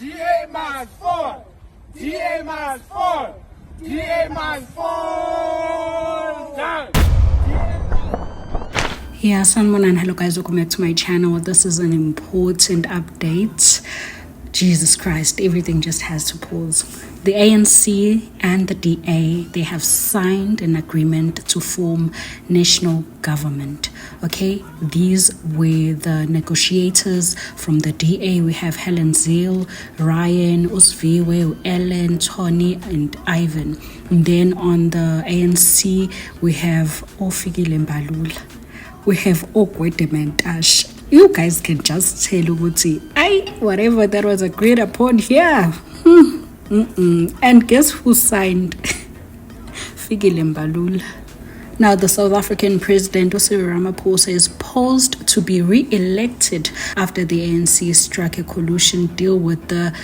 DA must fall. DA must fall. DA must fall down. Yeah, Sanmonan, hello guys, welcome back to my channel. This is an important update. Jesus Christ, everything just has to pause. The ANC and the DA, they have signed an agreement to form national government. Okay, these were the negotiators. From the DA, we have Helen Zille, Ryan, Usviwe, Ellen, Tony, and Ivan. And then on the ANC, we have Ofikile Mbalula. We have Okwedementash. You guys can just tell Uguti, whatever that was agreed upon here. And guess who signed? Fikile Mbalula. Now, the South African President, Cyril Ramaphosa, is poised to be re-elected after the ANC struck a coalition deal with the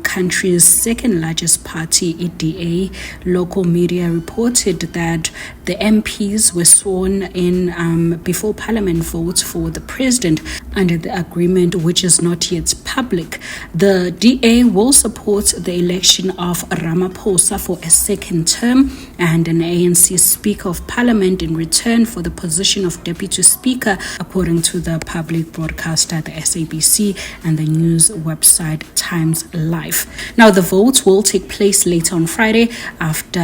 country's second largest party, EDA. Local media reported that the MPs were sworn in before Parliament votes for the president under the agreement, which is not yet public. The DA will support the election of Ramaphosa for a second term and an ANC Speaker of Parliament in return for the position of Deputy Speaker, according to the public broadcaster, the SABC, and the news website Times Live. Now, the votes will take place later on Friday after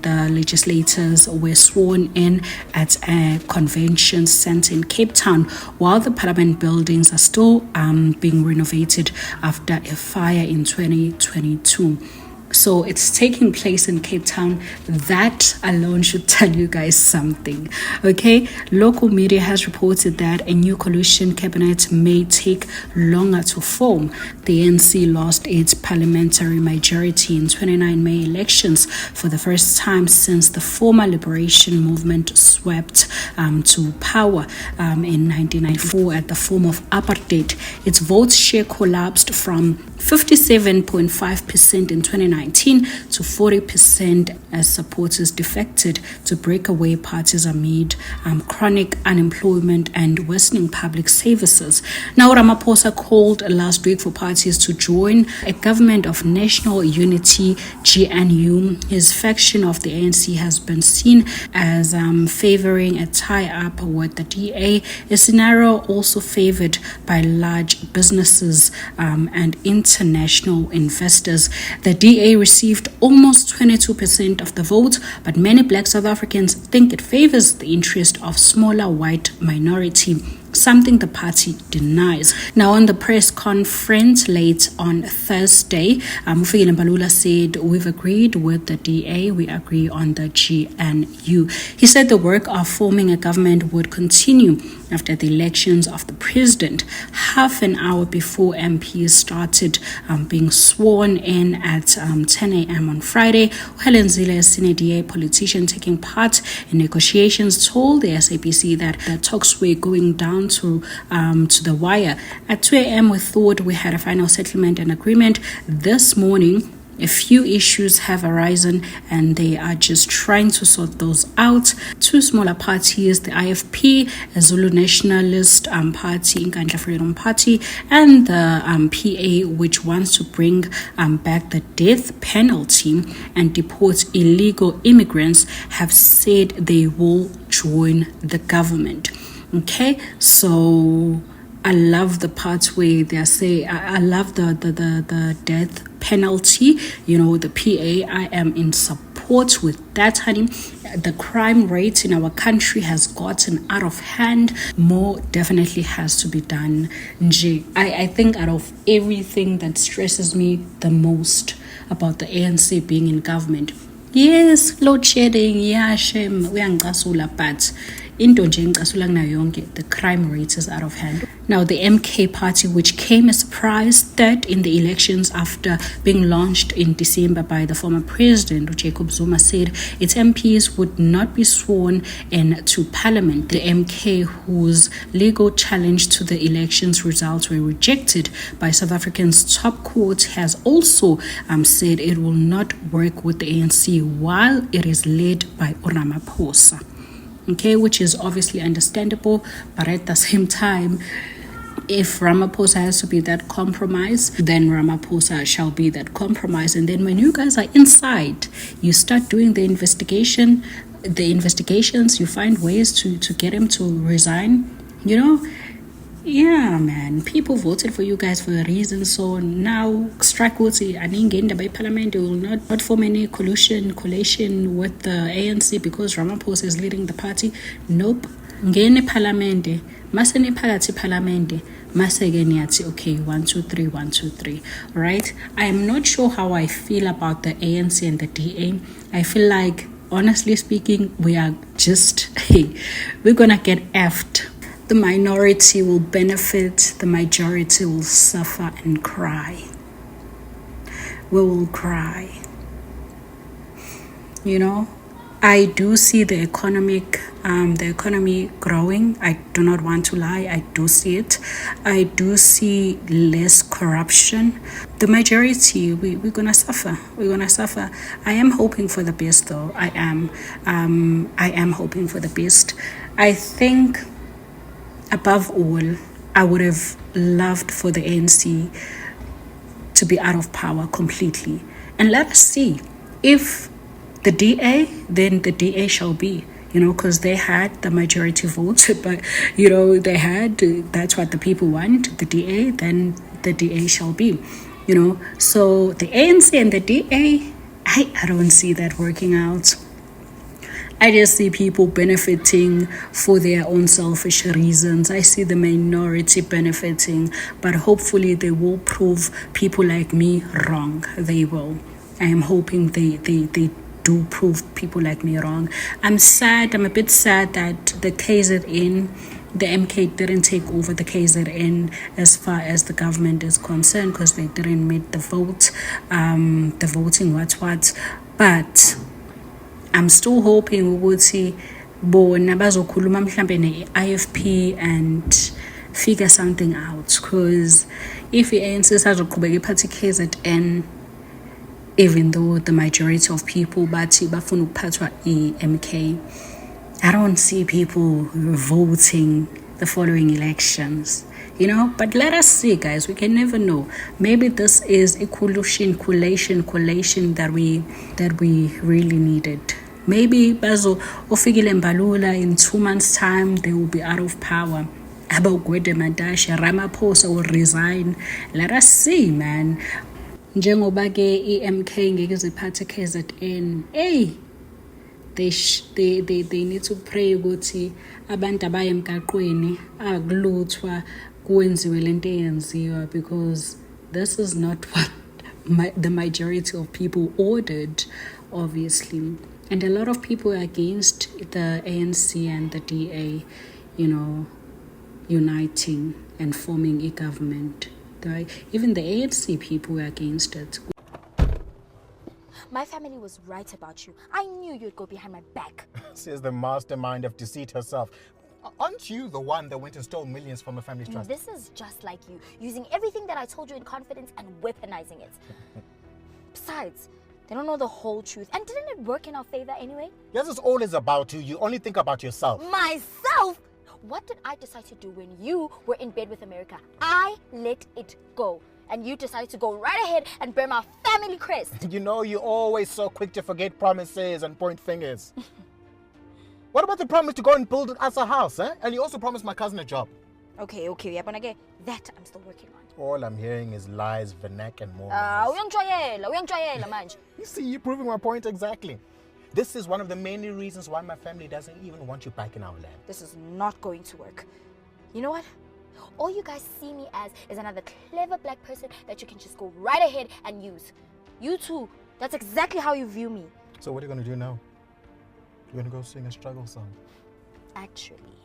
the legislators were sworn in at a convention center in Cape Town, while the Parliament buildings are still being renovated after a fire in 2022. So it's taking place in Cape Town. That alone should tell you guys something. Okay, local media has reported that a new coalition cabinet may take longer to form. The ANC lost its parliamentary majority in 29 May elections for the first time since the former liberation movement swept to power in 1994 at the form of apartheid. Its vote share collapsed from 57.5% in 2019 to 40% as supporters defected to breakaway parties amid chronic unemployment and worsening public services. Now, Ramaphosa called last week for parties to join a government of national unity, GNU. His faction of the ANC has been seen as favoring a tie-up with the DA, a scenario also favored by large businesses and international investors. The DA received almost 22% of the vote, but many black South Africans think it favors the interest of smaller white minority, something the party denies. Now, on the press conference late on Thursday, Fikile Mbalula said, "We've agreed with the DA, we agree on the GNU." He said the work of forming a government would continue after the elections of the president. Half an hour before MPs started being sworn in at 10 a.m. on Friday, Helen Zille, a senior DA politician taking part in negotiations, told the SABC that the talks were going down to the wire. At 2 a.m. we thought we had a final settlement and agreement. This morning, a few issues have arisen and they are just trying to sort those out. Two smaller parties, the IFP, a Zulu Nationalist Party, Inkandla Freedom Party, and the PA, which wants to bring back the death penalty and deport illegal immigrants, have said they will join the government. Okay, so I love the part where they say, I love the death penalty. You know, the PA, I am in support with that, honey. The crime rate in our country has gotten out of hand. More definitely has to be done. I think out of everything that stresses me the most about the ANC being in government, yes, load shedding, yeah, shame, but the crime rate is out of hand. Now, the MK party, which came as surprise third in the elections after being launched in December by the former president, Jacob Zuma, said its MPs would not be sworn in to parliament. The MK, whose legal challenge to the elections results were rejected by South Africa's top court, has also said it will not work with the ANC while it is led by Ramaphosa. Okay, which is obviously understandable, but at the same time, If Ramaphosa has to be that compromise, then Ramaphosa shall be that compromise. And then when you guys are inside, you start doing the investigations, you find ways to get him to resign, Yeah, man. People voted for you guys for a reason. So now, strike by parliament will not form any collation with the ANC because Ramaphosa is leading the party. Nope. Ngene parliament, masene phakathi parliament, maseke niyathi okay 1 2 3 1 2 3. Right? I am not sure how I feel about the ANC and the DA. I feel like, honestly speaking, we are just we're gonna get effed. The minority will benefit, the majority will suffer and cry. We will cry. I do see the economy growing. I do not want to lie. I do see it. I do see less corruption. The majority, we're gonna suffer. We're gonna suffer. I am hoping for the best, though. I am hoping for the best. I think, above all, I would have loved for the ANC to be out of power completely. And let us see. If the DA, then the DA shall be, because they had the majority vote, but, that's what the people want, the DA, then the DA shall be, So the ANC and the DA, I don't see that working out. I just see people benefiting for their own selfish reasons. I see the minority benefiting, but hopefully they will prove people like me wrong. They will. I am hoping they do prove people like me wrong. I'm a bit sad that the KZN, the MK didn't take over the KZN as far as the government is concerned, because they didn't meet the vote, the voting what. But I'm still hoping ukuthi bona bazokhuluma mhlambe ne-IFP and figure something out, because if ANC sazoqhubeka iphathi KZN, even though the majority of people bathi bafuna ukuphathwa i-MK, I don't see people voting the following elections. But let us see, guys. We can never know. Maybe this is a collation that we really needed. Maybe bazo ofikile Mbalula in 2 months' time they will be out of power. Abagwede Madasha, Ramaphosa will resign. Let us see, man. Njengoba ke iMK ngeke ziphathe KZN. They need to pray ukuthi abantu abaye emgaqweni akuluthwa kuwenziwe lento eyenziwa, because this is not what the majority of people ordered, obviously. And a lot of people are against the ANC and the DA, uniting and forming a government. Right? Even the ANC people were against it. My family was right about you. I knew you'd go behind my back. Says the mastermind of deceit herself. Aren't you the one that went and stole millions from a family trust? This is just like you, using everything that I told you in confidence and weaponizing it. Besides, they don't know the whole truth. And didn't it work in our favor anyway? Yes, it's always about you. You only think about yourself. Myself? What did I decide to do when you were in bed with America? I let it go. And you decided to go right ahead and burn my family crest. You're always so quick to forget promises and point fingers. What about the promise to go and build us a house, eh? And you also promised my cousin a job. Okay, that I'm still working on. All I'm hearing is lies, vernac, and more. You see, you're proving my point exactly. This is one of the many reasons why my family doesn't even want you back in our land. This is not going to work. You know what? All you guys see me as is another clever black person that you can just go right ahead and use. You too. That's exactly how you view me. So what are you going to do now? You're going to go sing a struggle song? Actually,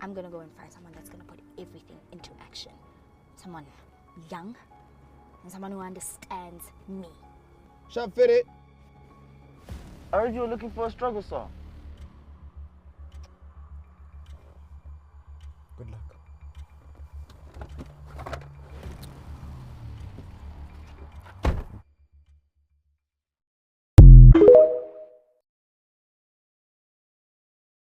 I'm going to go and find someone that's going to put everything into action. Someone young and someone who understands me. Shut fit. I heard you were looking for a struggle song. Good luck.